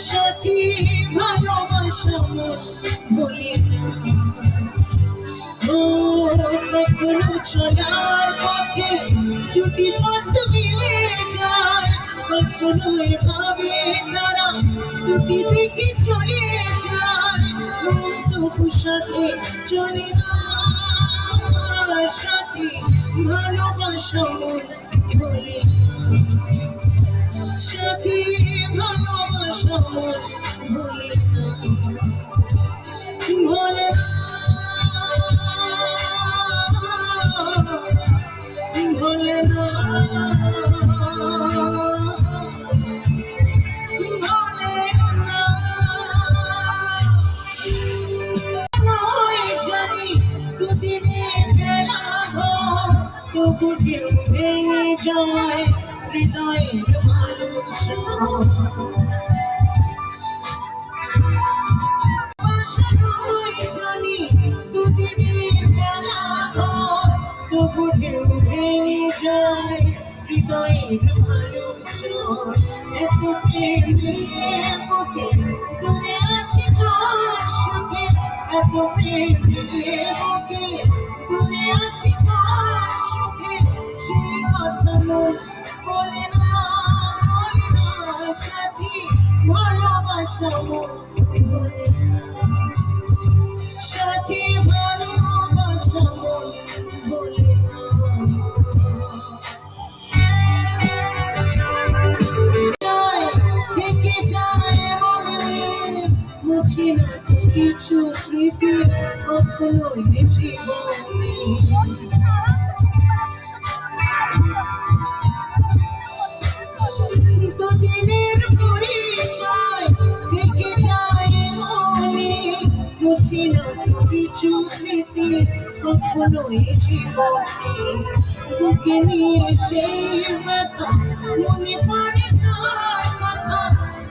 সাথী ভালোবাসা বলি না। ও কখনো চলার পথে দুটি পথ মিলে যায়, কখনো এভাবে তারা দুটি দিকে চলে যায়, মন তবু সাথে চলে না। সাথী ভালোবাসা বলে না, সাথী ভালোবাসা বলে না, বলে না, বলে না, বলে না। নয় জানি দুদিনের বেলা হয়, তবু ঢেউ ভেঙে যায় হৃদয়ের ভালোবাসা। জানি দুদিনের বেলা হয়, তবু ঢেউ ভেঙে যায় হৃদয়ের ভালোবাসা। এত প্রেম নিয়ে বুকে দূরে আছি তোর সুখে, এত প্রেম নিয়ে বুকে দূরে আছি তোর সুখে, সেই কথা মন বলে না, বলে না। সাথী ভালোবাসা বলে না, সাথী ভালোবাসা বলে না। থেকে যায় মনে, মুছি না কিছু স্মৃতি কখনোই জীবনে। দুদিনের পরিচয় থেকে যায় মনে, মুছি না কিছু স্মৃতি কখনোই জীবনে। বুকে নিয়ে সেই ব্যথা মনে পড়ে তার কথা,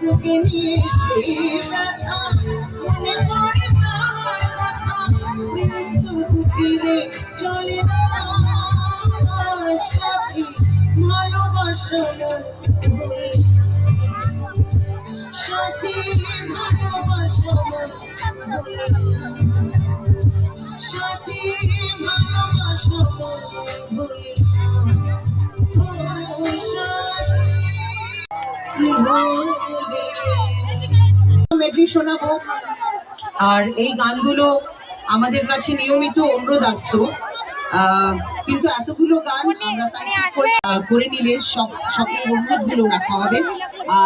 বুকে নিয়ে সেই ব্যথা মনে পড়ে তার কথা, প্রেম তবু ফিরে চলে না। সাথী ভালোবাসা বলে না, সাথী ভালোবাসা বলে না, সাথী ভালোবাসা বলে না। মেডলি শোনাবো, আর এই গানগুলো আমাদের কাছে নিয়মিত অনুরোধ, কিন্তু এতগুলো গান আমরা তাই ঠিক করে নিলে সকলের অনুরোধগুলো রাখা হবে। আর